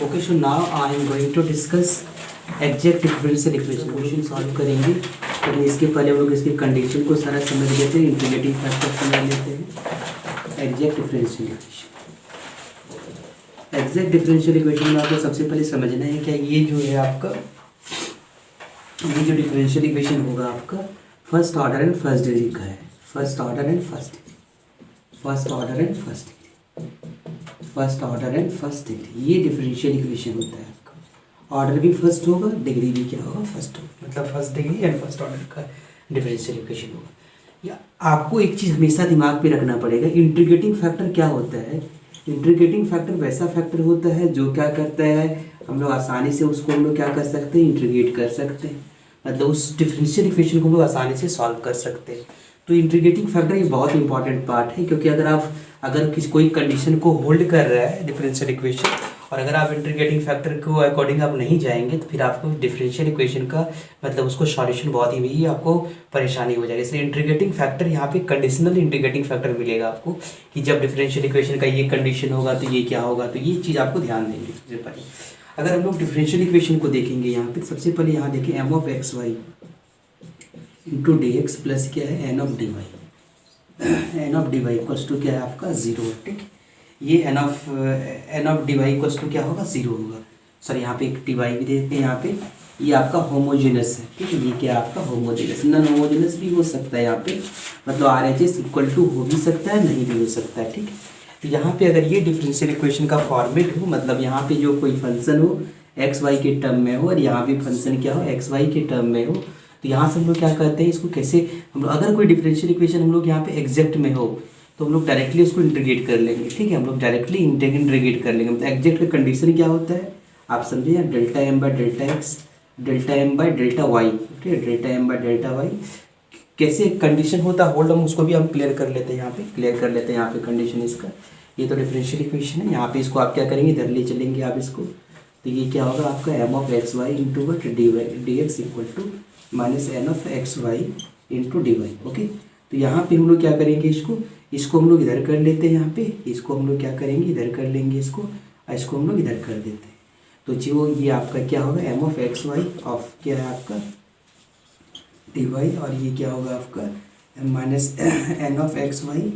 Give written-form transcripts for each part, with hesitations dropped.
Okay, so now I am going to discuss exact differential equation question solve करेंगे। तो इसके पहले हम लोग इसकी कंडीशन को सारा समझ लेते हैं, इंटीग्रेटिंग फैक्टर समझ लेते हैं। Exact differential equation, exact differential equation में आपको सबसे पहले समझना है क्या ये जो है आपका, ये जो डिफरेंशियल इक्वेशन होगा आपका first order and first degree का है। First order and first degree, first order and first degree, first order and first degree, ये डिफरेंशियल इक्वेशन होता है आपका। ऑर्डर भी फर्स्ट होगा, डिग्री भी क्या होगा, फर्स्ट होगा, मतलब first degree and first order का डिफरेंशियल इक्वेशन होगा। या आपको एक चीज़ हमेशा दिमाग पे रखना पड़ेगा, इंटीग्रेटिंग फैक्टर क्या होता है। इंटीग्रेटिंग फैक्टर वैसा फैक्टर होता है जो क्या करता है, हम लोग आसानी से उसको हम लोग क्या कर सकते हैं, इंटीग्रेट कर सकते हैं, मतलब उस डिफरेंशियल इक्वेशन को हम लोग आसानी से सॉल्व कर सकते हैं। तो इंटीग्रेटिंग फैक्टर ये बहुत इंपॉर्टेंट पार्ट है, क्योंकि अगर किसी कोई कंडीशन को होल्ड कर रहा है डिफरेंशियल इक्वेशन, और अगर आप इंटीग्रेटिंग फैक्टर को अकॉर्डिंग आप नहीं जाएंगे तो फिर आपको डिफरेंशियल इक्वेशन का मतलब उसको सॉल्यूशन बहुत ही आपको परेशानी हो जाएगी। इसलिए इंटीग्रेटिंग फैक्टर यहाँ पे कंडीशनल इंटीग्रेटिंग फैक्टर मिलेगा आपको, कि जब डिफरेंशियल इक्वेशन का ये कंडीशन होगा तो ये क्या होगा, तो ये चीज़ आपको ध्यान देंगे सबसे पहले। अगर हम लोग डिफरेंशियल इक्वेशन को देखेंगे यहाँ पे, सबसे पहले यहाँ देखें M of x Y into D x plus क्या है N of D Y, N of D Y equals to क्या है आपका जीरो। ठीक, ये N of D Y equals to क्या होगा, जीरो होगा। सर यहाँ पे एक डी वाई भी देते हैं, यहाँ पे ये आपका होमोजेनस है। ठीक है, ये क्या आपका होमोजेनस, नॉन होमोजेनस भी हो सकता है यहाँ पे, मतलब R H S equal to हो भी सकता है, नहीं भी हो सकता है। ठीक है, तो यहाँ पे अगर ये डिफरेंशियल इक्वेशन का फॉर्मेट हो, मतलब यहाँ पे जो कोई फंक्शन हो एक्स वाई के टर्म में हो और यहाँ पे फंक्शन क्या हो एक्स वाई के टर्म में हो, तो यहाँ से हम लोग क्या करते हैं इसको, कैसे हम लोग अगर कोई डिफरेंशियल इक्वेशन हम लोग यहाँ पे एग्जैक्ट में हो तो हम लोग डायरेक्टली उसको इंटीग्रेट कर लेंगे। ठीक है, हम लोग डायरेक्टली इंटीग्रेट कर लेंगे। मतलब एग्जैक्ट का कंडीशन क्या होता है आप समझिए, delta M by delta X, delta M by delta Y. ठीक है, delta M by delta Y कैसे कंडीशन होता है होल्ड, हम उसको भी हम क्लियर कर लेते हैं, यहाँ पे क्लियर कर लेते हैं यहाँ पे कंडीशन इसका। ये तो डिफरेंशियल इक्वेशन है, यहाँ पे इसको आप क्या करेंगे, इधर ले चलेंगे आप इसको, तो ये क्या होगा आपका M of x Y into what D Y D X equal to minus N of x Y into D Y. Okay, तो यहाँ पे हम लोग क्या करेंगे, इसको हम लोग इधर कर लेते हैं, यहाँ पे इसको हम लोग क्या करेंगे, इधर कर लेंगे इसको, और इसको हम लोग इधर कर देते हैं। तो जो ये आपका क्या होगा M of x Y of क्या है आपका डी वाई, और ये क्या होगा आपका minus N of x Y,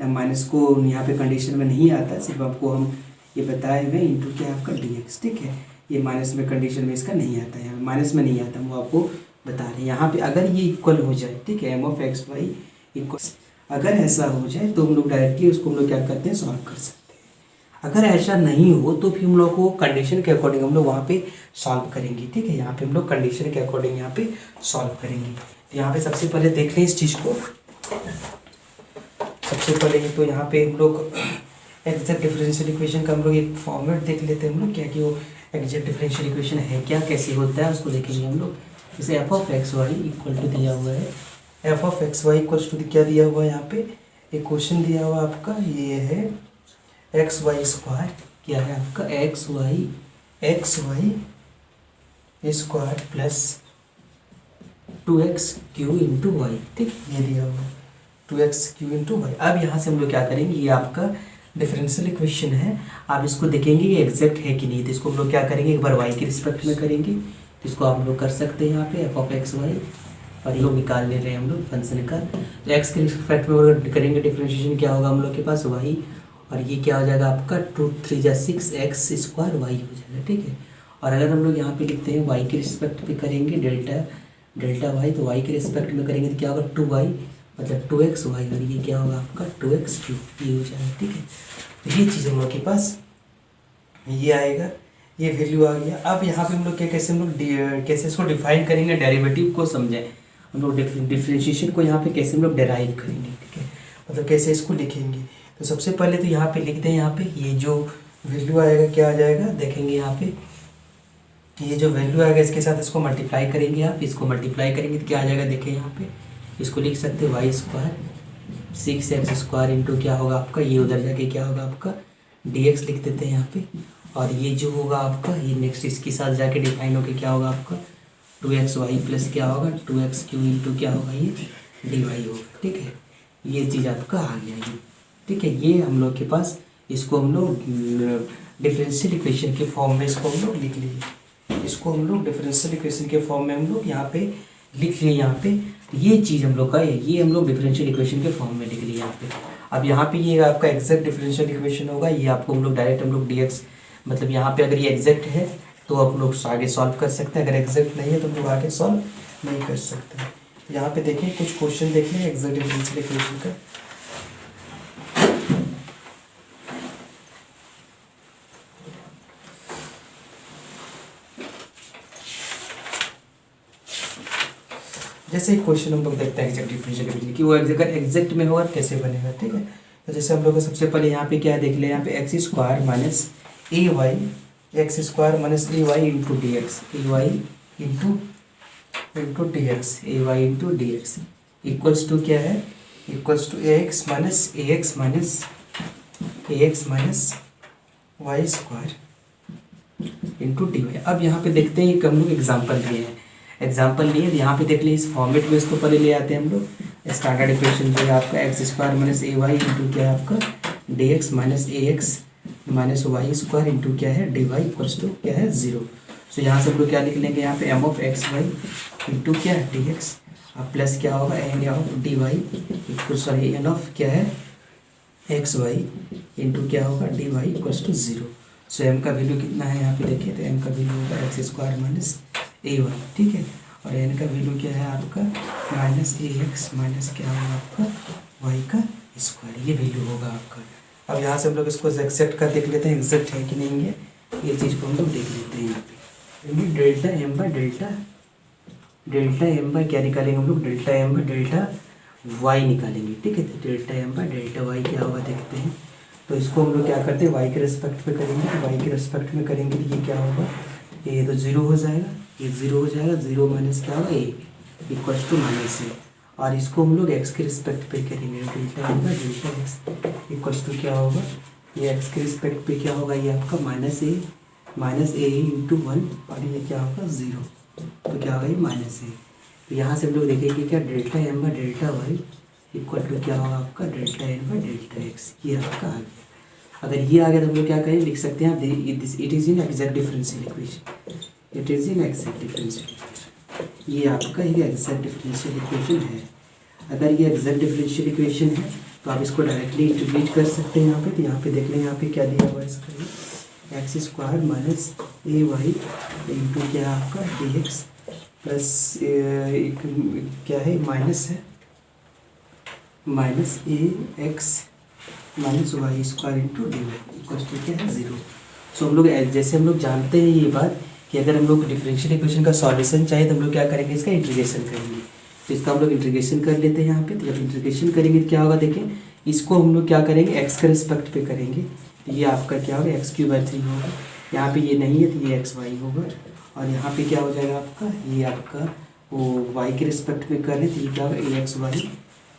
minus को यहाँ पे कंडीशन में नहीं आता, सिर्फ आपको हम ये बताए हुए इंटू क्या आपका डी एक्स। ठीक है, ये माइनस में कंडीशन में इसका नहीं आता है, यहाँ माइनस में नहीं आता, वो आपको बता रहे हैं। यहाँ पे अगर ये इक्वल हो जाए, ठीक है, M of x Y equal, अगर ऐसा हो जाए तो हम लोग डायरेक्टली उसको हम लोग क्या करते हैं, सॉल्व कर सकते हैं। अगर ऐसा नहीं हो तो फिर हम लोग को कंडीशन के अकॉर्डिंग हम लोग वहाँ पे सॉल्व करेंगे। ठीक है, यहाँ पे हम लोग कंडीशन के अकॉर्डिंग यहाँ पे सॉल्व करेंगे। तो यहाँ पे सबसे पहले देख लें इस चीज़ को, सबसे पहले तो यहाँ पे हम लोग एग्जैक्ट डिफरेंशियल इक्वेशन का हम लोग एक फॉर्मेट देख लेते हैं हम लोग, क्या कि वो एग्जैक्ट डिफरेंशियल इक्वेशन है क्या, कैसे होता है उसको देखेंगे हम लोग। जैसे F of x Y equal to दिया हुआ है, F of x Y equals to क्या दिया हुआ है, यहाँ पे एक क्वेश्चन दिया हुआ आपका, ये है एक्स वाई स्क्वायर, क्या है आपका X Y square plus 2x Q into Y. ठीक, ये दिया हुआ 2x क्यू इंटू वाई। अब यहाँ से हम लोग क्या करेंगे, ये आपका डिफरेंशियल इक्वेशन है, आप इसको देखेंगे ये एग्जैक्ट है कि नहीं, तो इसको हम लोग क्या करेंगे, एक बार वाई के रिस्पेक्ट में करेंगे, तो इसको आप लोग कर सकते हैं यहाँ पे एफ ऑफ एक्स वाई, और ये लोग निकाल ले रहे हैं हम लोग फंक्शन का। तो एक्स के रिस्पेक्ट में अगर करेंगे डिफरेंशिएशन क्या होगा हम लोग के पास वाई, और ये क्या हो जाएगा आपका 2 3 जा 6 एक्स स्क्वायर वाई हो जाएगा। ठीक है, और अगर हम लोग यहाँ पे लिखते हैं वाई के रिस्पेक्ट पे करेंगे डेल्टा वाई, तो वाई के रिस्पेक्ट में करेंगे तो क्या होगा 2y मतलब 2x वाई, और ये क्या होगा आपका 2x क्यूब, ये हो जाएगा। ठीक है, तो ये चीज़ हम लोग के पास ये आएगा, ये वैल्यू आ गया। अब यहाँ पे हम लोग क्या कैसे हम लोग कैसे इसको डिफाइन करेंगे, डेरिवेटिव को समझें हम लोग, डिफरेंशिएशन को यहाँ पे कैसे हम लोग डेराइव करेंगे। ठीक है, मतलब कैसे इसको लिखेंगे, तो सबसे पहले तो यहाँ पे लिख दें, यहाँ पे ये जो वैल्यू आएगा क्या आ जाएगा, देखेंगे यहाँ पे ये जो वैल्यू आएगा इसके साथ इसको मल्टीप्लाई करेंगे, आप इसको मल्टीप्लाई करेंगे तो क्या आ जाएगा, देखें यहाँ पे इसको लिख सकते हैं Y square 6x square into क्या होगा आपका, ये उधर जाके क्या होगा आपका dx लिख देते हैं यहाँ पे, और ये जो होगा आपका ये नेक्स्ट इसके साथ जाके डिफाइन होकर क्या होगा आपका 2x वाई प्लस क्या होगा 2x क्यू इंटू क्या होगा ये dy होगा। ठीक है, ये चीज़ आपका आ गया ये। ठीक है, ये हम लोग के पास इसको हम लोग डिफरेंशियल इक्वेशन के फॉर्म में इसको हम लोग लिख लिए, इसको हम लोग डिफरेंशियल इक्वेशन के फॉर्म में हम लोग यहाँ पे लिख लिए। यहाँ पे ये चीज़ हम लोग का है, ये हम लोग डिफरेंशियल इक्वेशन के फॉर्म में लिख लिए यहाँ पे। अब यहाँ पे ये आपका एग्जैक्ट डिफरेंशियल इक्वेशन होगा, ये आपको हम लोग डायरेक्ट हम लोग dx, मतलब यहाँ पे अगर ये एग्जैक्ट है तो आप लोग आगे सॉल्व कर सकते हैं, अगर एग्जैक्ट नहीं है तो हम लोग आगे सॉल्व नहीं कर सकते। यहाँ पे देखिए कुछ क्वेश्चन देख लें एग्जैक्ट डिफरेंशियल इक्वेशन का। जैसे एक क्वेश्चन हम लोग देखते हैं एग्जैक्ट डिफरेंशियल इक्वेशन की, वो अगर एग्जैक्ट में होगा कैसे बनेगा, ठीक है। तो जैसे हम लोग सबसे पहले यहाँ पे क्या देख ले, यहाँ पे X square minus A Y, X square minus A Y into D X, A Y into D X, A Y into D x equals to क्या है, equals to A x minus Y square into D Y. अब यहाँ पे देखते हैं कि हम लोग एग्जाम्पल लिए हैं, एग्जाम्पल लिए यहाँ पे देख लिए इस फॉर्मेट में इसको पहले ले आते हैं हम लोग। स्टैंडर्ड इक्वेशन जो है आपका एक्स स्क्वायर माइनस ए वाई इंटू क्या है आपका d x minus a x minus Y square into क्या है डी वाई इक्वल्स टू क्या है 0। सो यहाँ से हम लोग क्या लिख लेंगे, यहाँ पे M of x Y into क्या है डी एक्स, अब प्लस क्या होगा N of D Y equal, sorry N of क्या है एक्स वाई इंटू क्या होगा D Y equals to 0। So M का वैल्यू कितना है यहाँ पे देखिए, तो एम का वैल्यू होगा एक्स स्क्वायर माइनस ए वाई, ठीक है, और एन का वैल्यू क्या है आपका माइनस ए एक्स माइनस क्या होगा आपका वाई का स्क्वायर, ये वैल्यू होगा आपका। अब यहाँ से हम लोग इसको एक्सेप्ट कर देख लेते हैं एग्जैक्ट है कि नहीं है, ये चीज़ को हम लोग देख लेते हैं। यहाँ पे delta M by delta M by क्या निकालेंगे हम लोग, delta M by delta Y निकालेंगे, ठीक है। तो delta M by delta Y क्या होगा देखते हैं। तो इसको हम लोग क्या करते हैं वाई के रेस्पेक्ट में करेंगे, तो वाई के रेस्पेक्ट में करेंगे तो ये क्या होगा, ये तो 0 हो जाएगा, ये 0 हो जाएगा, 0 माइनस क्या होगा A equals to minus A, और इसको हम लोग एक्स के रिस्पेक्ट पे करेंगे, delta M by delta X equals to क्या होगा, ये एक्स के रिस्पेक्ट पे क्या होगा, ये आपका माइनस ए इंटू 1 और ये क्या होगा 0, तो क्या होगा ये माइनस ए। तो यहाँ से हम लोग देखेंगे क्या delta M by delta Y equal to क्या होगा आपका delta M by delta x, ये आपका आ गया। अगर ये आ गया तो हम लोग क्या करें, लिख सकते हैं it is in exact differential equation, it is in exact differential equation, ये आपका ये एग्जैक्ट डिफरेंशियल इक्वेशन है। अगर ये एग्जैक्ट डिफरेंशियल इक्वेशन है तो आप इसको डायरेक्टली इंटीग्रेट कर सकते हैं यहाँ पे। तो यहाँ पे देख लें, यहाँ पे क्या दिया हुआ है इसका, एक्स स्क्वायर माइनस ए वाई इंटू क्या है आपका डी एक्स प्लस क्या है माइनस है minus a x minus Y square into D Y equals to क्या है 0। सो हम लोग जैसे हम लोग जानते हैं ये बात कि अगर हम लोग डिफरेंशियल इक्वेशन का सॉल्यूशन चाहिए तो हम लोग क्या करेंगे, इसका इंटीग्रेशन करेंगे। तो इसका हम लोग इंटीग्रेशन कर लेते हैं यहाँ पे। तो जब इंटीग्रेशन करेंगे तो क्या होगा देखें, इसको हम लोग क्या करेंगे एक्स के रिस्पेक्ट पे करेंगे, तो ये आपका क्या होगा x³ होगा, यहाँ पे ये नहीं है तो ये एक्स वाई होगा, और यहाँ पे क्या हो जाएगा आपका, ये आपका वो y के रिस्पेक्ट में कर रहे तो ये क्या होगा ax y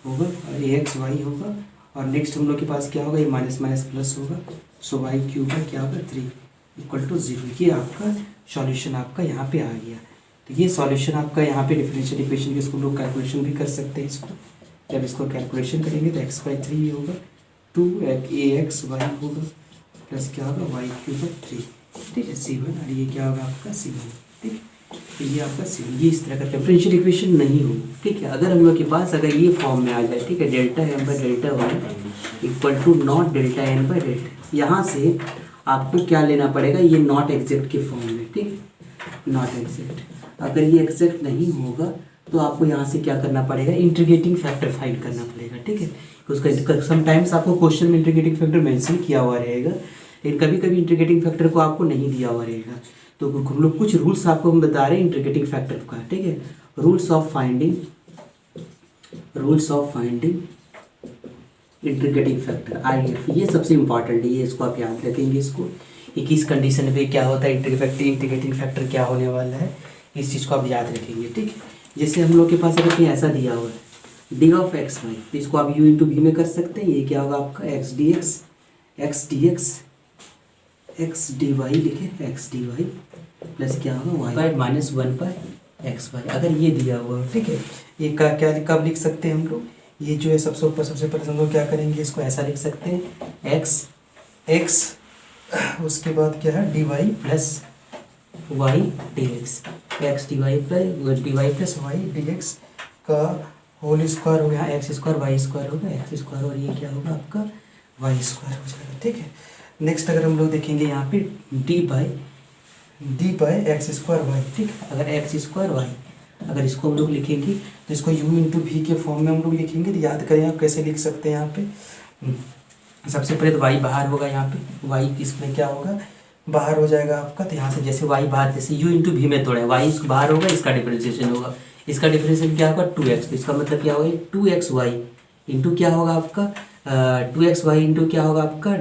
होगा और ax y होगा, और नेक्स्ट हम लोग के पास क्या होगा, ये माइनस माइनस प्लस होगा, सो y³ का क्या होगा 3 इक्वल टू 0। ये आपका सॉल्यूशन आपका यहाँ पे आ गया। तो ये सॉल्यूशन आपका यहाँ पे डिफरेंशियल इक्वेशन की इसको लोग कैलकुलेशन भी कर सकते हैं। इसको जब इसको कैलकुलेशन करेंगे तो x/3 होगा, 2ax y होगा प्लस क्या होगा y³/3, ठीक है c1, और ये क्या होगा आपका c1, ठीक है। तो ये आपका c1, ये इस तरह का डिफरेंशियल इक्वेशन नहीं हो, ठीक है। अगर हम लोग के पास अगर ये फॉर्म में आ जाए, ठीक है, delta M by delta Y equal to not delta n by delta, यहाँ से आपको क्या लेना पड़ेगा, ये नॉट एग्जैक्ट के फॉर्म में, ठीक है, नॉट एग्जैक्ट। अगर ये एग्जैक्ट नहीं होगा तो आपको यहाँ से क्या करना पड़ेगा, इंटीग्रेटिंग फैक्टर फाइंड करना पड़ेगा, ठीक है। उसका समटाइम्स आपको क्वेश्चन में इंटीग्रेटिंग फैक्टर मेंशन किया हुआ रहेगा, लेकिन कभी कभी इंटीग्रेटिंग फैक्टर को आपको नहीं दिया हुआ रहेगा। तो हम लोग कुछ रूल्स आपको हम बता रहे हैं इंटीग्रेटिंग फैक्टर का, ठीक है। Rules of finding integrating factor IF, ये सबसे इंपॉर्टेंट है, ये इसको आप याद रखेंगे। इसको किस कंडीशन पे क्या होता है इंटीग्रेटिंग फैक्टर क्या होने वाला है, इस चीज़ को आप याद रखेंगे, ठीक है। जैसे हम लोग के पास अगर कहीं ऐसा दिया हुआ है डी ऑफ एक्स वाई, तो इसको आप u इंटू वी में कर सकते हैं। ये क्या होगा आपका एक्स डी वाई लिखे, एक्स डी वाई प्लस क्या होगा वाई बाय माइनस 1/x/। अगर ये दिया हुआ है, ठीक है, ये क्या कब लिख सकते हैं हम लोग, ये जो है सबसे ऊपर सबसे पहले हम लोग क्या करेंगे, इसको ऐसा लिख सकते हैं एक्स उसके बाद क्या है dy plus y D x, x d y plus y D x का होल स्क्वायर हो गया, एक्स स्क्वायर वाई स्क्वायर होगा, एक्स स्क्वायर और ये क्या होगा आपका वाई स्क्वायर हो जाएगा। ठीक है, नेक्स्ट अगर हम लोग देखेंगे यहाँ पे d by x square y. ठीक है, अगर एक्स स्क्वायर वाई अगर इसको हम लोग लिखेंगे तो इसको u इंटू वी के फॉर्म में हम लोग लिखेंगे। तो याद करें आप कैसे लिख सकते हैं यहाँ पे, सबसे पहले तो y बाहर होगा, यहाँ पे y इसमें क्या होगा बाहर हो जाएगा आपका। तो यहाँ से जैसे y बाहर, जैसे u इंटू वी में तोड़ा है, y बाहर होगा, इसका डिफरेंशिएशन होगा, इसका डिफरेंशिएशन क्या होगा 2x। तो इसका मतलब क्या होगा 2xy इंटू क्या होगा आपका 2xy इंटू क्या होगा आपका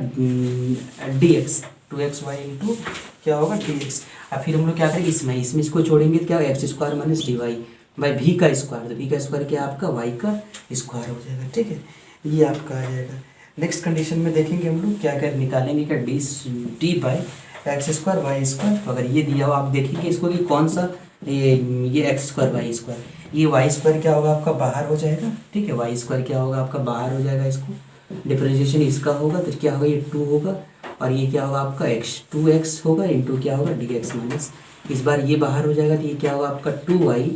dx, 2xy इंटू क्या होगा dx। अब फिर हम लोग क्या करेंगे इसमें इसको छोड़ेंगे तो क्या होगा x square minus d y by v का स्क्वायर। तो वी का स्क्वायर क्या आपका वाई का स्क्वायर हो जाएगा। ठीक है, ये आपका आ जाएगा। नेक्स्ट कंडीशन में देखेंगे हम लोग क्या क्या निकालेंगे, क्या d by x square y square. तो अगर ये दिया हो आप देखेंगे इसको कि कौन सा ये एक्स स्क्वायर वाई स्क्वायर, ये वाई स्क्वायर क्या होगा आपका बाहर हो जाएगा। ठीक है, वाई स्क्वायर क्या होगा आपका बाहर हो जाएगा, इसको डिफरेंशिएशन इसका होगा तो क्या होगा ये 2 होगा, और ये क्या होगा आपका x 2x होगा इंटू क्या होगा dx माइनस, इस बार ये बाहर हो जाएगा तो ये क्या होगा आपका 2y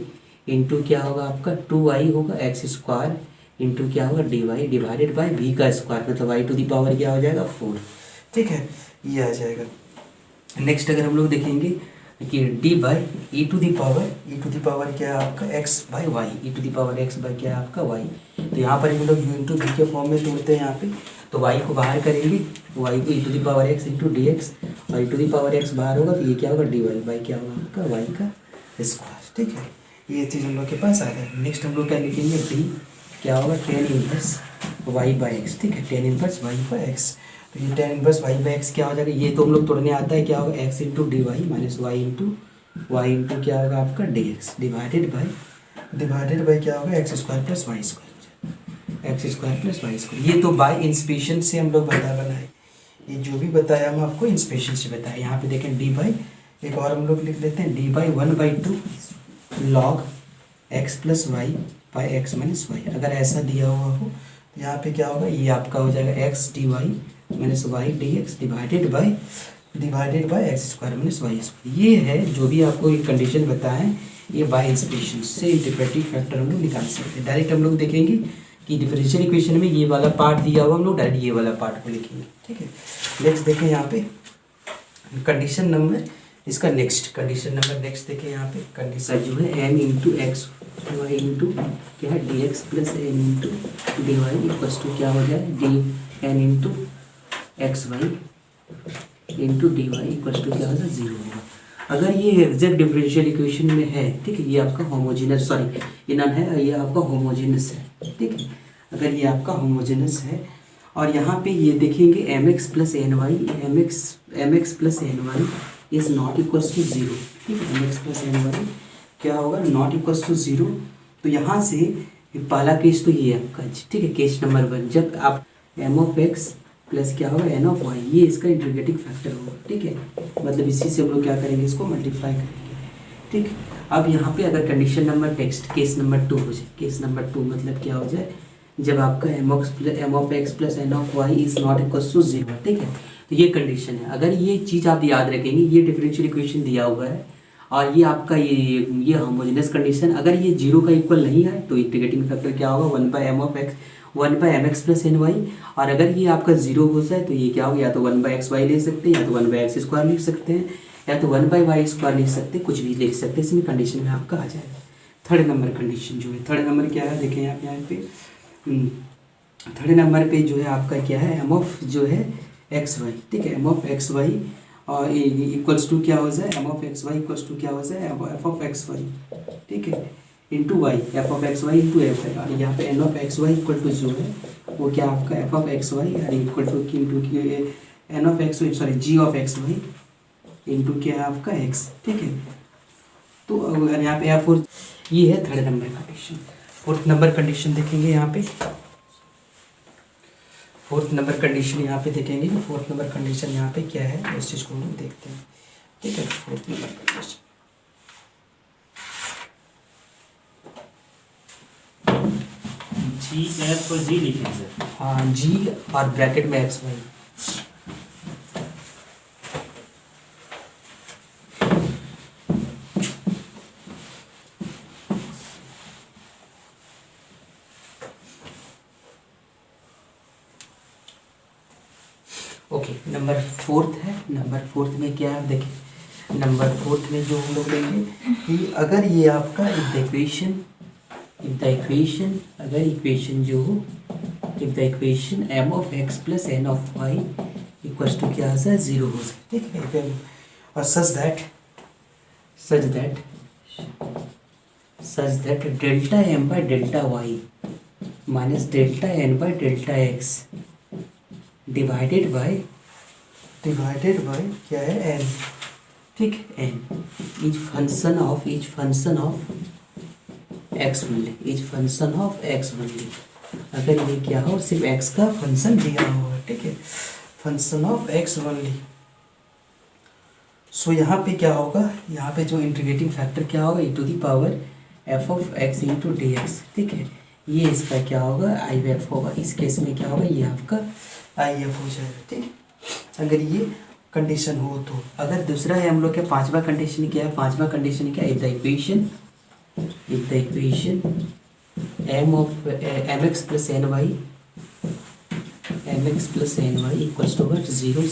इंटू क्या होगा आपका 2y होगा एक्स स्क्वायर इंटू क्या होगा dy डिवाइडेड बाई v का स्क्वायर, मतलब y टू दी पावर क्या हो जाएगा 4। ठीक है, ये आ जाएगा। नेक्स्ट अगर हम लोग देखेंगे कि d by e to the power क्या है आपका x by y, e to the power x by क्या है आपका y। तो यहाँ पर हम लोग u इंटू वी के फॉर्म में तोड़ते हैं यहाँ पे, तो y को बाहर करेंगे, y को e to the power x into D x, और e to the power x बाहर होगा तो ये क्या होगा डी वाई बाई क्या होगा आपका y का स्क्वायर। ठीक है, ये चीज़ हम लोग के पास आ गया। नेक्स्ट हम लोग क्या लिखेंगे डी क्या होगा tan inverse y by x. ठीक है, tan inverse y by x, तो ये tan inverse y by x क्या हो जाएगा, ये तो हम लोग तोड़ने आता है, क्या होगा x into D y minus y into क्या होगा आपका डी एक्स डिवाइडेड बाई क्या होगा x square plus y square, x square plus y square. ये तो बाय इंस्पिरेशन से हम लोग बनाए, ये जो भी बताया हम आपको इंस्पिरेशन से बताया। यहाँ पे देखें डी बाई, एक और हम लोग लिख लेते हैं d by 1/2 log x plus y by x minus y. अगर ऐसा दिया हुआ हो तो यहाँ पे क्या होगा ये आपका हो जाएगा x d y minus y D x divided by x square minus Y square. ये है जो भी आपको ये कंडीशन बताएं, ये बाय इंस्पिरेशन से इंटरप्रेटिव फैक्टर हम लोग निकाल सकते हैं। डायरेक्ट हम लोग देखेंगे कि डिफरेंशियल इक्वेशन में ये वाला पार्ट दिया हुआ, हम लोग डायरेक्ट ये वाला पार्ट को लिखेंगे। ठीक है, नेक्स्ट देखें यहाँ पे कंडीशन नंबर, इसका नेक्स्ट कंडीशन नंबर नेक्स्ट देखें यहाँ पे कंडीशन जो है m into x Y into क्या है D x plus n into D Y equals to क्या हो जाए d n into x Y into D Y equals to क्या हो जाए 0 होगा। अगर ये एग्जैक्ट डिफरेंशियल इक्वेशन में है, ठीक है, ये आपका होमोजेनस, सॉरी ये नन है, ये आपका होमोजेनस है। ठीक है, अगर ये आपका होमोजेनस है और यहाँ पे ये देखेंगे m x plus n y, m x plus n y is not equals to 0। ठीक है, m x plus n y क्या होगा नॉट इक्वल्स टू 0। तो यहाँ से पहला केस तो ये आपका, ठीक है, केस नंबर 1, जब आप एम ऑफ एक्स प्लस क्या होगा एन ऑफ वाई, ये इसका इंटीग्रेटिंग फैक्टर होगा। ठीक है, मतलब इसी से हम लोग क्या करेंगे इसको मल्टीप्लाई करेंगे। ठीक, अब यहाँ पे अगर condition number text case number 2 हो जाए, केस नंबर 2 मतलब क्या हो जाए जब आपका M of x plus n of y is not equals to 0। ठीक है, तो ये कंडीशन है। अगर ये चीज़ आप याद रखेंगे, ये डिफरेंशियल इक्वेशन दिया हुआ है और ये आपका ये होमोजेनस कंडीशन, अगर ये 0 का इक्वल नहीं है तो इंटीग्रेटिंग फैक्टर क्या होगा 1/m(x) प्लस एन वाई। और अगर ये आपका 0 हो जाए तो ये क्या होगा, या तो 1/xy ले सकते हैं, या तो 1/x² लिख सकते हैं, या तो 1/y² लिख सकते हैं, कुछ भी लिख सकते हैं, इसमें कंडीशन में आपका आ जाएगा। थर्ड नंबर कंडीशन जो है, थर्ड नंबर क्या है देखें आप यहाँ पे, थर्ड नंबर पे जो है आपका क्या है एम ऑफ जो है एक्स वाई। ठीक है, एम ऑफ एक्स वाई और इक्वल्स टू क्या हो जाए m of x Y equals to क्या हो जाए एफ ऑफ एक्स वाई। ठीक है, into y, f of x Y into f है, और यहाँ पे n of x Y equal to जो है वो क्या आपका f of x Y equal to into n of x y, sorry g of x Y into क्या है आपका एक्स। ठीक है, तो यहाँ पे एफ, ये है third number condition. Fourth number condition देखेंगे यहाँ पे, फोर्थ नंबर कंडीशन यहाँ पे देखेंगे कि फोर्थ नंबर कंडीशन यहाँ पे क्या है, उस चीज़ को हम लोग देखते हैं। ठीक है, fourth number condition g f और जी लिखेंगे। हाँ, जी और ब्रैकेट में x y. Okay, number fourth है। नंबर फोर्थ में क्या है देखिए, नंबर फोर्थ में जो हम लोग लेंगे कि अगर ये आपका अगर इक्वेशन जो हो, if the equation m of x plus n of y equals to क्या है, जीरो हो सकता है, ठीक है। और such that delta M by delta y minus delta n by delta x divided by क्या है, एन, ठीक है। N is function of x only, अगर ये क्या हो, सिर्फ एक्स का फंक्शन दिया हुआ, ठीक है, फंक्शन ऑफ एक्स ओनली। सो यहाँ पे क्या होगा, यहाँ पे जो इंटीग्रेटिंग फैक्टर क्या होगा, e to the power f of x into D x, ठीक है। ये इसका क्या होगा, आई एफ होगा। इस केस में क्या होगा, ये आपका आई एफ हो जाएगा, ठीक है, अगर ये कंडीशन हो तो। अगर दूसरा है हम लोग के पांचवा कंडीशन क्या है, पांचवा कंडीशन क्या है, if the equation m of m x plus n y equals to what, zero,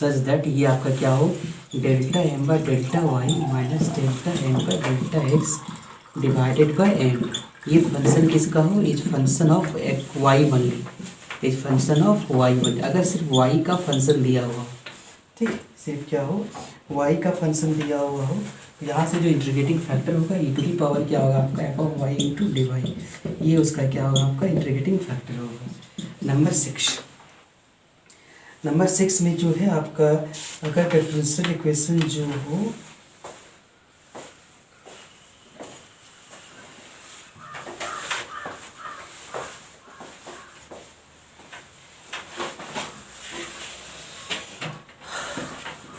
such that ये आपका क्या हो, delta M by delta y minus delta M by delta x divided by n. ये function किसका हो, is function of y only, अगर सिर्फ Y का फंक्शन दिया हुआ, ठीक, सिर्फ क्या हो, वाई का फंक्शन दिया हुआ हो, यहाँ से जो इंटीग्रेटिंग फैक्टर होगा ई टू दी पावर क्या होगा आपका, f of y into D y, ये उसका क्या होगा आपका इंटीग्रेटिंग फैक्टर होगा। नंबर सिक्स में जो है आपका, अगर डिफरेंशियल इक्वेशन जो हो,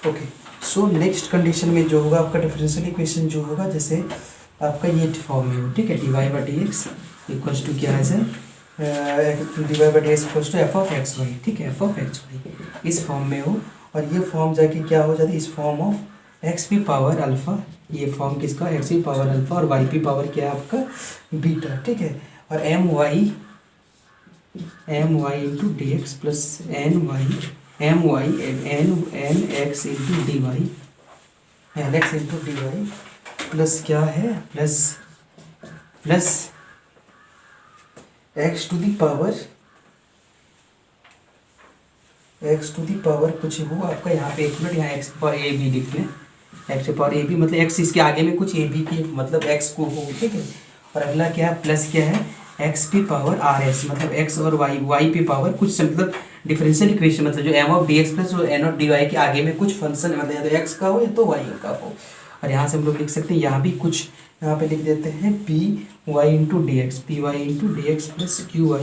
ओके, सो नेक्स्ट कंडीशन में जो होगा आपका डिफरेंशियल इक्वेशन जो होगा, जैसे आपका ये फॉर्म में हो, ठीक है, d y by d x equals to क्या है sir, d y by d x equals to f of x y, ठीक है, एफ ऑफ एक्स वाई इस फॉर्म में हो, और ये फॉर्म जाके क्या हो जाती है, इस form of x p power alpha, ये फॉर्म किसका, एक्स पी पावर अल्फा, और वाई पी पावर क्या है आपका बीटा, ठीक है, और m y into D x plus n x into D y, plus क्या है, plus x to the power कुछ हो आपका, यहाँ पे एक मिनट, यहाँ एक्स पावर ए बी लिख लें, एक्स पावर ए बी मतलब एक्स इसके आगे में कुछ ए बी की मतलब एक्स को हो, ठीक है, और अगला क्या है, प्लस क्या है, x p power r s मतलब एक्स और वाई पी पावर कुछ मतलब डिफरेंशियल इक्वेशन, मतलब जो m of d x plus n of D y के आगे में कुछ फंक्शन मतलब या तो एक्स का हो या तो वाई का हो, और यहाँ से हम लोग लिख सकते हैं, यहाँ भी कुछ, यहाँ पे लिख देते हैं p y into D x plus q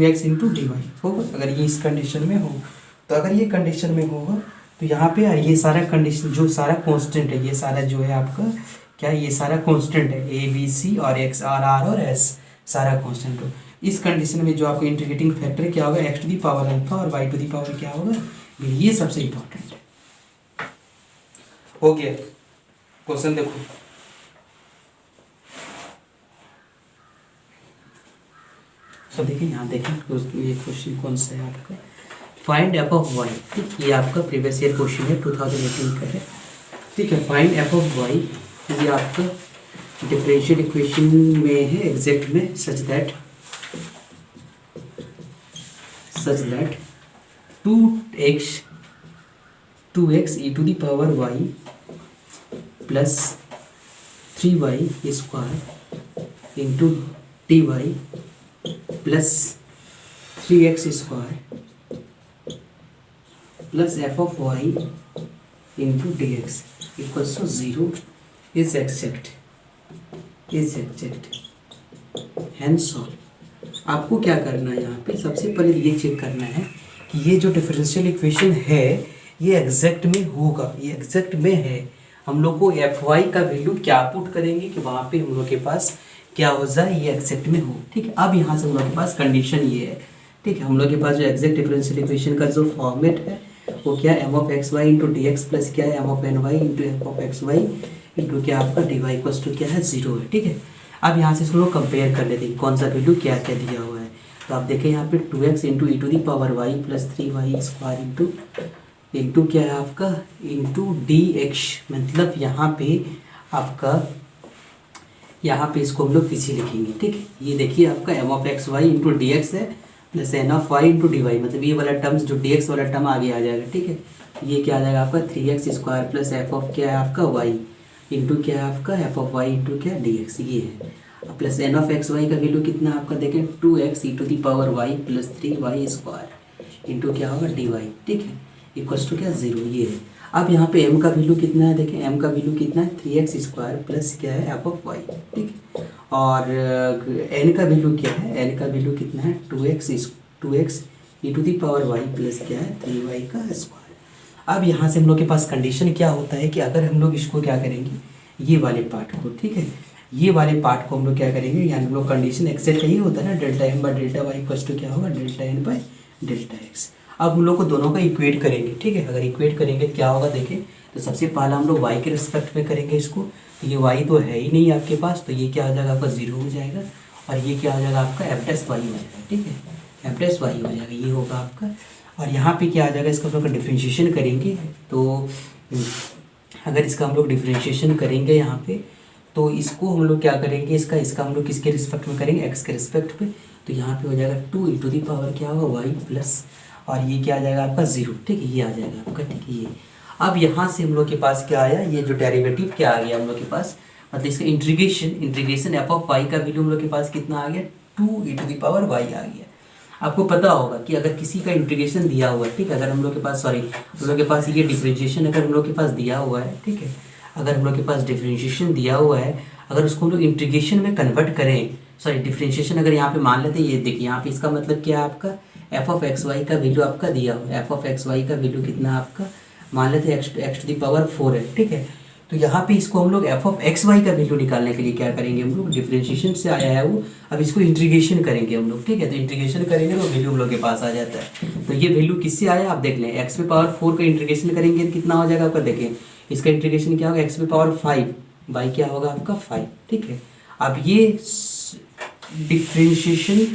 x into D y होगा, अगर ये इस कंडीशन में हो तो। अगर ये कंडीशन में होगा तो यहाँ पे ये सारा कंडीशन जो सारा कांस्टेंट है, ये सारा जो है आपका क्या, ये सारा कांस्टेंट है, ए बी सी और एक्स आर और एस सारा कांस्टेंट हो। इस कंडीशन में जो आपको इंटीग्रेटिंग फैक्टर क्या होगा, x to the power alpha और वाई टू दी पावर क्या होगा, ये सबसे इंपॉर्टेंट है। हो गया क्वेश्चन देखो, तो देखिए यहाँ देखें ये क्वेश्चन कौन सा है आपका, फाइंड एफ ऑफ वाई, ठीक, ये आपका प्रीवियस ईयर क्वेश्चन है 2018 का है, ठीक है। फाइंड एफ ऑफ वाई, ये आपका डिफरेंशियल इक्वेशन में है एग्जैक्ट में, such that 2x e to the power y plus 3y square into D y plus 3x square plus f of y into D x equals to 0 is exact hence solve. आपको क्या करना है यहाँ पे, सबसे पहले ये चेक करना है कि ये जो डिफरेंशियल इक्वेशन है ये एग्जैक्ट में होगा, ये एग्जैक्ट में है। हम लोग को एफ वाई का वैल्यू क्या पुट करेंगे कि वहाँ पे हम लोग के पास क्या हो जाए, ये एग्जैक्ट में हो, ठीक है। अब यहाँ से हम लोग के पास कंडीशन ये है, ठीक है, हम लोग के पास जो एग्जैक्ट डिफरेंशियल इक्वेशन का जो फॉर्मेट है वो क्या, m of x Y into D x plus क्या है, M of n y into f of x Y into क्या आपका डी वाई इक्वल्स टू क्या है 0 है, ठीक है। अब यहाँ से इसको लोग कंपेयर कर लेते हैं कौन सा वैल्यू क्या क्या दिया हुआ है। तो आप देखें यहाँ पे 2x into e to the power y plus 3y square into क्या है आपका इंटू डी एक्स, मतलब यहाँ पे आपका यहाँ पे इसको हम लोग पीछे लिखेंगे, ठीक है। ये देखिए आपका M of x Y into D x है plus n of y into D y, मतलब ये वाला टर्म्स जो डी एक्स वाला टर्म आगे आ जाएगा, ठीक है। ये क्या आ जाएगा आपका 3x square plus f of क्या है आपका वाई इंटू क्या है आपका एफ ऑफ वाई इंटू क्या डी एक्स, ये है। Plus n of x y का वैल्यू कितना आपका देखें 2x e to the power y plus 3y square into क्या होगा डी वाई, ठीक है, इक्वल्स टू क्या 0, ये है। अब यहाँ पे m का वैल्यू कितना है देखें, m का वैल्यू कितना है 3x स्क्वायर प्लस क्या है एफ ऑफ वाई, ठीक है। और n का वैल्यू क्या है, n का वैल्यू कितना है 2x e to the power y plus क्या है 3y का स्क्वायर। अब यहाँ से हम लोग के पास कंडीशन क्या होता है कि अगर हम लोग इसको क्या करेंगे ये वाले पार्ट को, ठीक है, ये वाले पार्ट को हम लोग क्या करेंगे, यानी हम लोग कंडीशन एक्सेप्ट यही होता है ना, delta m by delta y equals to क्या होगा delta n by delta x। अब हम लोग को दोनों का इक्वेट करेंगे, ठीक है। अगर इक्वेट करेंगे तो क्या होगा देखें, तो सबसे पहला हम लोग y के रिस्पेक्ट में करेंगे इसको, तो ये y तो है ही नहीं आपके पास, तो ये क्या हो जाएगा आपका 0 हो जाएगा, और ये क्या हो जाएगा आपका एफ डैश वाई हो जाएगा, ठीक है, एफ डैश वाई हो जाएगा, ये होगा आपका। और यहाँ पे क्या आ जाएगा, इसका हम लोग डिफ्रेंशिएशन करेंगे, तो अगर इसका हम लोग डिफ्रेंशिएशन करेंगे यहाँ पे, तो इसको हम लोग क्या करेंगे, इसका हम लोग किसके रिस्पेक्ट में करेंगे, x के रिस्पेक्ट पे, तो यहाँ पे हो जाएगा 2 ई टू दी पावर क्या होगा y प्लस, और ये क्या आ जाएगा आपका 0, ठीक है, ये आ जाएगा आपका, ठीक है, ये। अब यहाँ से हम लोग के पास क्या आया, ये जो डेरिवेटिव क्या आ गया हम लोग के पास, मतलब इसका इंटीग्रेशन एफ ऑफ वाई का वैल्यू हम लोग के पास कितना आ गया 2 ई टू दी पावर वाई आ गया। आपको पता होगा कि अगर किसी का इंटीग्रेशन दिया हुआ है, ठीक है, अगर हम लोग के पास हम लोग के पास ये डिफरेंशिएशन अगर हम लोग के पास दिया हुआ है, ठीक है, अगर हम लोग के पास डिफरेंशिएशन दिया हुआ है, अगर उसको हम लोग इंटीग्रेशन में कन्वर्ट करें, डिफरेंशिएशन अगर यहाँ पे मान लेते हैं, ये देखिए यहाँ पे इसका मतलब क्या है आपका एफ ऑफ एक्स वाई का वैल्यू आपका दिया हुआ है, एफ ऑफ एक्स वाई का वैल्यू कितना आपका मान लेते हैं एक्स टू दी पावर 4 है, ठीक है। तो यहाँ पे इसको हम लोग एफ ऑफ एक्स वाई का वैल्यू निकालने के लिए क्या करेंगे हम लोग, डिफरेंशिएशन से आया है वो, अब इसको इंटीग्रेशन करेंगे हम लोग, ठीक है। तो इंटीग्रेशन करेंगे तो वैल्यू हम लोग के पास आ जाता है। तो ये वैल्यू किससे आया आप देख लें, एक्स पे पावर 4 का इंटीग्रेशन करेंगे कितना हो जाएगा आपका, देखें इसका इंटीग्रेशन क्या होगा एक्स पे पावर 5 बाई क्या होगा आपका 5, ठीक है। अब ये डिफरेंशिएशन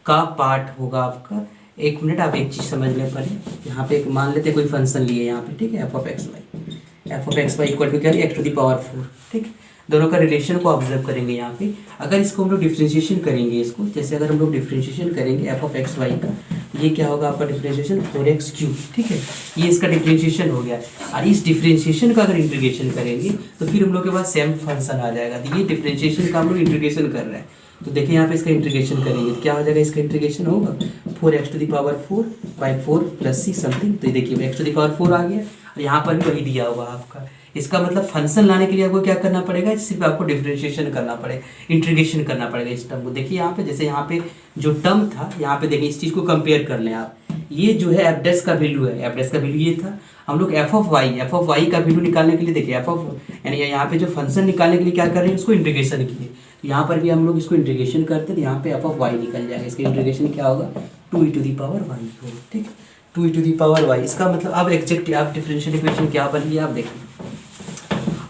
का पार्ट होगा आपका, एक मिनट आप एक चीज़ समझ लें पहले, यहाँ पे एक मान लेते कोई फंक्शन लिए यहाँ पे, ठीक है, F of x Y equal to क्या है एक्स टू दी पावर 4, ठीक है। दोनों का रिलेशन को ऑब्जर्व करेंगे यहाँ पे। अगर इसको हम लोग डिफरेंशिएशन करेंगे, इसको जैसे अगर हम लोग डिफरेंशिएशन करेंगे एफ ऑफ एक्स वाई का, ये क्या होगा आपका डिफरेंशिएशन 4x3, ठीक है, ये इसका डिफरेंशिएशन हो गया। और इस डिफरेंशिएशन का अगर इंटीग्रेशन करेंगे तो फिर हम लोग के पास सेम फंक्शन आ जाएगा। तो ये डिफरेंशिएशन का हम लोग इंटीग्रेशन कर रहे हैं, तो देखिए यहाँ पे इसका इंटीग्रेशन करेंगे तो क्या हो जाएगा, इसका इंटीग्रेशन होगा 4x to the power 4 by 4 plus c something, तो ये देखिए एक्स टू दी पावर 4 आ गया, और यहाँ पर भी वही दिया हुआ आपका। इसका मतलब फंक्शन लाने के लिए आपको क्या करना पड़ेगा, सिर्फ आपको डिफरेंशिएशन करना पड़ेगा, इंटीग्रेशन करना पड़ेगा इस टर्म को। देखिए यहाँ पे जैसे यहाँ पे जो टर्म था, यहाँ पे देखिए इस चीज़ को कंपेयर कर लें आप, ये जो है एफ डैश का वैल्यू है, एफ डैश का वैल्यू ये था। हम लोग एफ ऑफ वाई का वैल्यू निकालने के लिए देखिए एफ ऑफ यानी यहाँ पे जो फंक्शन निकालने के लिए क्या कर रहे हैं, उसको इंटीग्रेशन किए। यहाँ पर भी हम लोग इसको इंटीग्रेशन करते हैं, यहाँ पे एफ ऑफ वाई निकल जाएगा, इसका इंटीग्रेशन क्या होगा 2 ई टू दी पावर वाई होगा, ठीक है, 2 ई टू दी पावर वाई। इसका मतलब अब एग्जैक्ट आप डिफरेंशियल इक्वेशन क्या बन गया आप देखिए,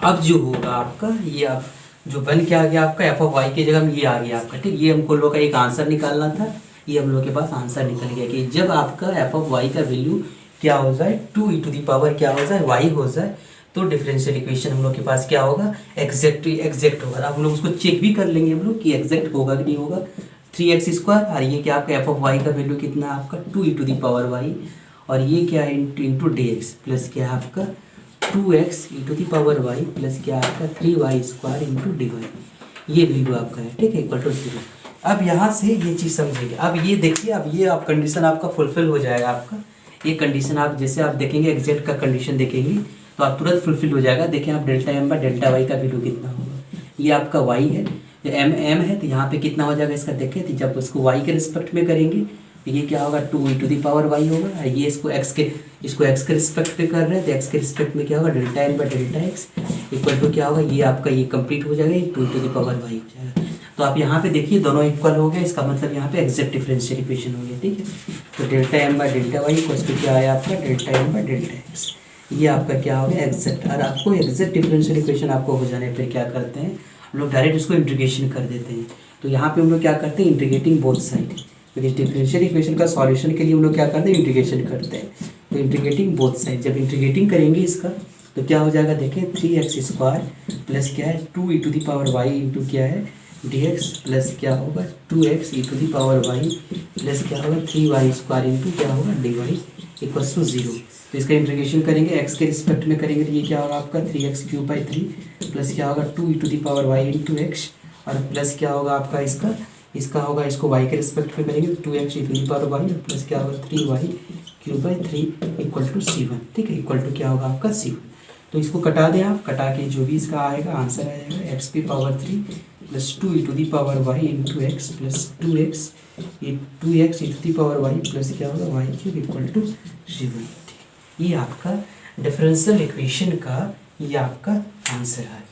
अब जो होगा आपका ये आप जो बन के आ गया आपका एफ ऑफ वाई की जगह में ये आ गया आपका, ठीक, ये हमको लोग का एक आंसर निकालना था, ये हम लोग के पास आंसर निकल गया कि जब आपका एफ ऑफ वाई का वैल्यू क्या हो जाए 2 ई टू दी पावर क्या हो जाए वाई हो जाए, तो डिफरेंशियल इक्वेशन हम लोग के पास क्या होगा एग्जैक्ट होगा। अब हम लोग उसको चेक भी कर लेंगे हम लोग कि एग्जैक्ट होगा कि नहीं होगा। 3x स्क्वायर और ये क्या आपका एफ ऑफ वाई का वैल्यू कितना आपका 2 ई टू दी पावर वाई, और ये क्या है इंटू डी एक्स प्लस क्या है आपका 2x e to the power y plus क्या आपका 3y square into D y, ये वैल्यू आपका है, ठीक है, इक्वल टू 0। अब यहाँ से ये चीज़ समझिए, अब ये देखिए, अब ये आप कंडीशन आपका फुलफिल हो जाएगा आपका, ये कंडीशन आप जैसे आप देखेंगे एग्जैक्ट का कंडीशन देखेंगे तो आप तुरंत फुलफिल हो जाएगा। देखें आप delta M by delta y का वैल्यू कितना होगा, ये आपका वाई है, जो एम है, तो यहाँ पे कितना हो जाएगा इसका देखें, तो जब उसको वाई के रिस्पेक्ट में करेंगे तो ये क्या होगा 2 ई टू दी पावर वाई होगा, और ये इसको एक्स के रिस्पेक्ट पे कर रहे हैं, तो एक्स के रिस्पेक्ट में क्या होगा delta n by delta x equal to क्या होगा, ये आपका ये कंप्लीट हो जाएगा, ये 2 ई टू दी पावर वाई हो जाएगा। तो आप यहाँ पे देखिए दोनों इक्वल हो गए, इसका मतलब यहाँ पे एग्जैक्ट डिफरेंशियल इक्वेशन हो गया, ठीक है। तो delta M by delta Y equal to क्या आया आपका delta M by delta x, ये आपका क्या हो गया एग्जैक्ट। और आपको एग्जैक्ट डिफरेंशियल इक्वेशन आपको हो जाने फिर क्या करते हैं, हम लोग डायरेक्ट इसको इंटीग्रेशन कर देते हैं। तो यहाँ पे हम लोग क्या करते हैं, इंटीग्रेटिंग बोथ साइड, क्योंकि डिफरेंशियल इक्वेशन का सॉल्यूशन के लिए हम लोग क्या करते हैं, इंटीग्रेशन करते हैं। तो इंटीग्रेटिंग बोथ साइड, जब इंटीग्रेटिंग करेंगे इसका तो क्या हो जाएगा, देखें 3x² प्लस क्या है 2e⁻y इंटू क्या है dx प्लस क्या होगा 2x e⁻y प्लस क्या होगा 3y² इंटू क्या होगा dy इक्वल्स टू 0। तो इसका इंटीग्रेशन करेंगे x के रिस्पेक्ट में करेंगे तो ये क्या होगा आपका 3x³ प्लस क्या होगा 2e⁻y इंटू x और प्लस क्या होगा आपका इसका होगा, इसको y के रिस्पेक्ट में करेंगे तो 2x e⁻y प्लस क्या होगा 3y³ इक्वल टू C1। ठीक है, इक्वल टू क्या होगा आपका C1। तो इसको कटा दें आप, कटा के जो भी इसका आएगा आंसर आ जाएगा x³ plus 2e⁻y into x plus 2x e⁻y plus क्या होगा y³ इक्वल टू 0। ये आपका डिफरेंशियल इक्वेशन का ये आपका आंसर है।